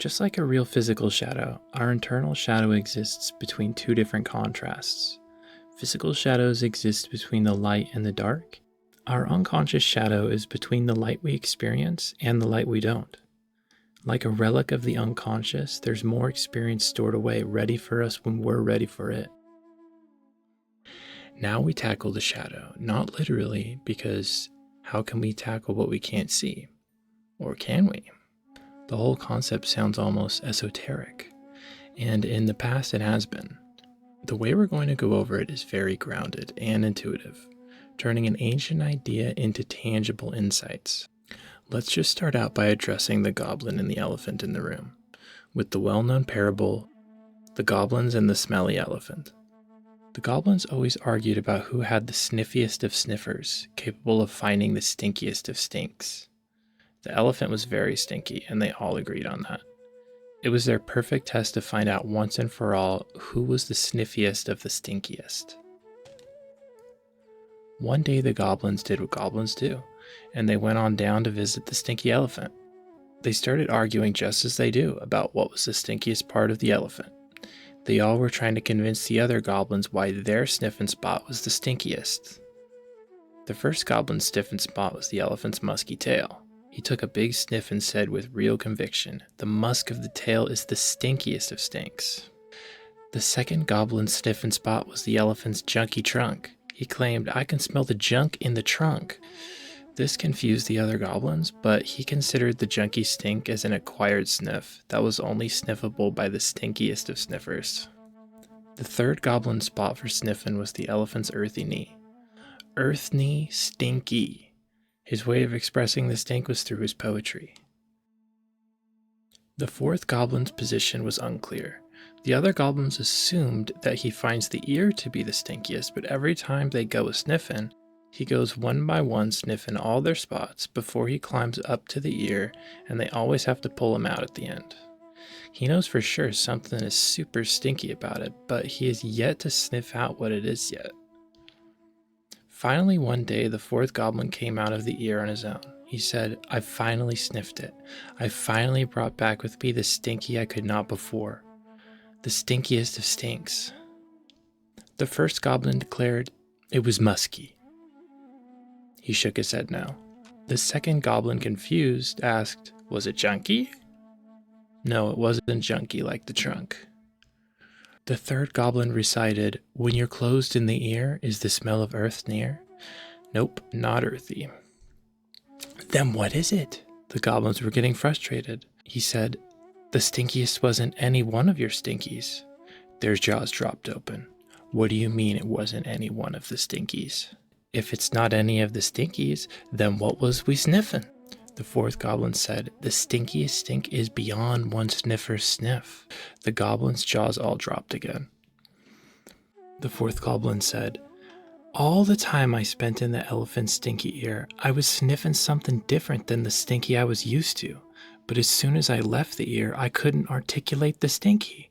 Just like a real physical shadow, our internal shadow exists between two different contrasts. Physical shadows exist between the light and the dark. Our unconscious shadow is between the light we experience and the light we don't. Like a relic of the unconscious, there's more experience stored away, ready for us when we're ready for it. Now we tackle the shadow, not literally, because how can we tackle what we can't see? Or can we? The whole concept sounds almost esoteric, and in the past it has been. The way we're going to go over it is very grounded and intuitive, turning an ancient idea into tangible insights. Let's just start out by addressing the goblin and the elephant in the room, with the well-known parable, the goblins and the smelly elephant. The goblins always argued about who had the sniffiest of sniffers, capable of finding the stinkiest of stinks. The elephant was very stinky, and they all agreed on that. It was their perfect test to find out once and for all who was the sniffiest of the stinkiest. One day the goblins did what goblins do, and they went on down to visit the stinky elephant. They started arguing just as they do about what was the stinkiest part of the elephant. They all were trying to convince the other goblins why their sniffing spot was the stinkiest. The first goblin's sniffing spot was the elephant's musky tail. He took a big sniff and said with real conviction, "The musk of the tail is the stinkiest of stinks." The second goblin's sniffing spot was the elephant's junky trunk. He claimed, "I can smell the junk in the trunk." This confused the other goblins, but he considered the junky stink as an acquired sniff that was only sniffable by the stinkiest of sniffers. The third goblin spot for sniffing was the elephant's earthy knee. Earth knee Stinky. His way of expressing the stink was through his poetry. The fourth goblin's position was unclear. The other goblins assumed that he finds the ear to be the stinkiest, but every time they go a sniffing, he goes one by one sniffing all their spots before he climbs up to the ear, and they always have to pull him out at the end. He knows for sure something is super stinky about it, but he has yet to sniff out what it is yet. Finally, one day, the fourth goblin came out of the ear on his own. He said, "I finally sniffed it. I finally brought back with me the stinky I could not before. The stinkiest of stinks." The first goblin declared it was musky. He shook his head no. The second goblin, confused, asked, "Was it junky?" No, it wasn't junky like the trunk. The third goblin recited, "When you're closed in the ear, is the smell of earth near?" Nope, not earthy. Then what is it? The goblins were getting frustrated. He said, "The stinkiest wasn't any one of your stinkies." Their jaws dropped open. What do you mean it wasn't any one of the stinkies? If it's not any of the stinkies, then what was we sniffing? The fourth goblin said, "The stinkiest stink is beyond one sniffer's sniff." The goblin's jaws all dropped again. The fourth goblin said, "All the time I spent in the elephant's stinky ear, I was sniffing something different than the stinky I was used to. But as soon as I left the ear, I couldn't articulate the stinky.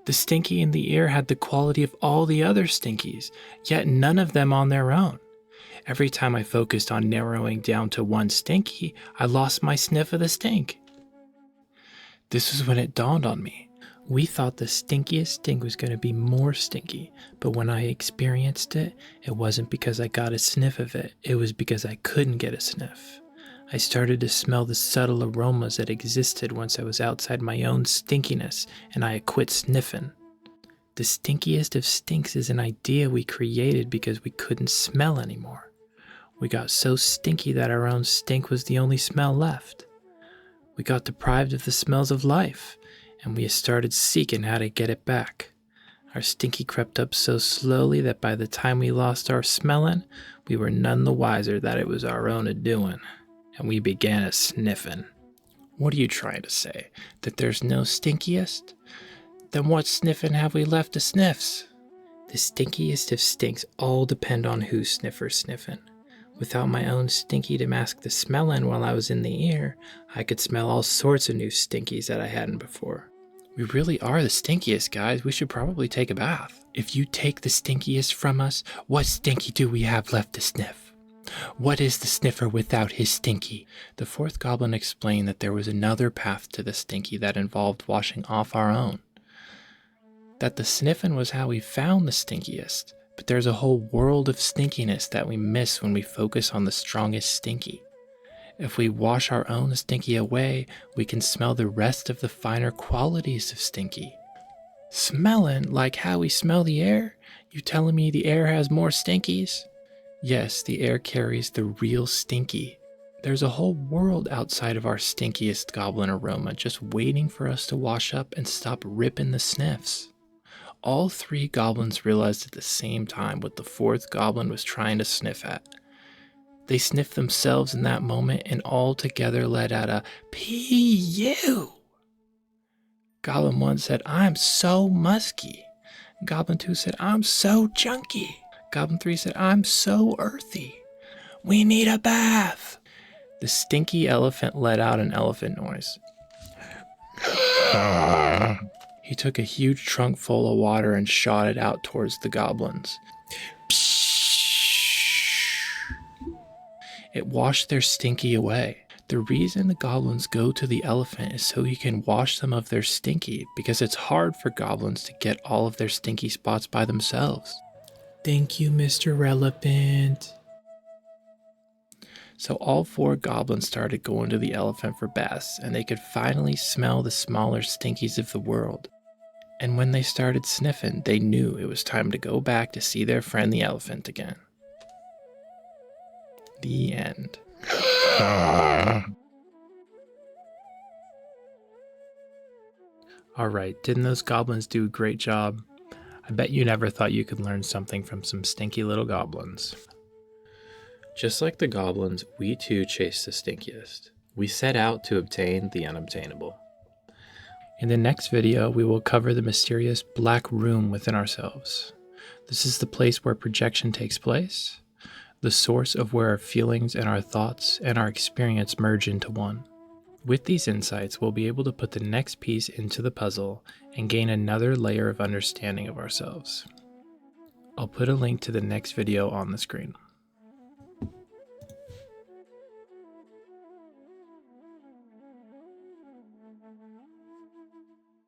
The stinky in the ear had the quality of all the other stinkies, yet none of them on their own. Every time I focused on narrowing down to one stinky, I lost my sniff of the stink." This was when it dawned on me. We thought the stinkiest stink was going to be more stinky, but when I experienced it, it wasn't because I got a sniff of it, it was because I couldn't get a sniff. I started to smell the subtle aromas that existed once I was outside my own stinkiness, and I quit sniffing. The stinkiest of stinks is an idea we created because we couldn't smell anymore. We got so stinky that our own stink was the only smell left. We got deprived of the smells of life, and we started seeking how to get it back. Our stinky crept up so slowly that by the time we lost our smelling, we were none the wiser that it was our own a-doing, and we began a sniffing. What are you trying to say? That there's no stinkiest? Then what sniffing have we left to sniffs? The stinkiest of stinks all depend on who's sniffing. Without my own stinky to mask the smelling while I was in the ear, I could smell all sorts of new stinkies that I hadn't before. We really are the stinkiest, guys. We should probably take a bath. If you take the stinkiest from us, what stinky do we have left to sniff? What is the sniffer without his Stinky? The fourth goblin explained that there was another path to the Stinky that involved washing off our own. That the sniffin was how we found the stinkiest, but there's a whole world of stinkiness that we miss when we focus on the strongest Stinky. If we wash our own Stinky away, we can smell the rest of the finer qualities of Stinky. Smelling like how we smell the air? You telling me the air has more Stinkies? Yes, the air carries the real Stinky. There's a whole world outside of our stinkiest goblin aroma just waiting for us to wash up and stop ripping the sniffs. All three goblins realized at the same time what the fourth goblin was trying to sniff at. They sniffed themselves in that moment and all together let out a P-U. Goblin 1 said, "I'm so musky." Goblin 2 said, "I'm so junky." Goblin 3 said, "I'm so earthy. We need a bath." The stinky elephant let out an elephant noise. He took a huge trunk full of water and shot it out towards the goblins. It washed their Stinky away. The reason the goblins go to the elephant is so he can wash them of their Stinky, because it's hard for goblins to get all of their Stinky spots by themselves. Thank you, Mr. Elephant. So all four goblins started going to the elephant for baths, and they could finally smell the smaller Stinkies of the world. And when they started sniffing, they knew it was time to go back to see their friend the elephant again. The end. Alright, didn't those goblins do a great job? I bet you never thought you could learn something from some stinky little goblins. Just like the goblins, we too chase the stinkiest. We set out to obtain the unobtainable. In the next video, we will cover the mysterious black room within ourselves. This is the place where projection takes place, the source of where our feelings and our thoughts and our experience merge into one. With these insights, we'll be able to put the next piece into the puzzle and gain another layer of understanding of ourselves. I'll put a link to the next video on the screen.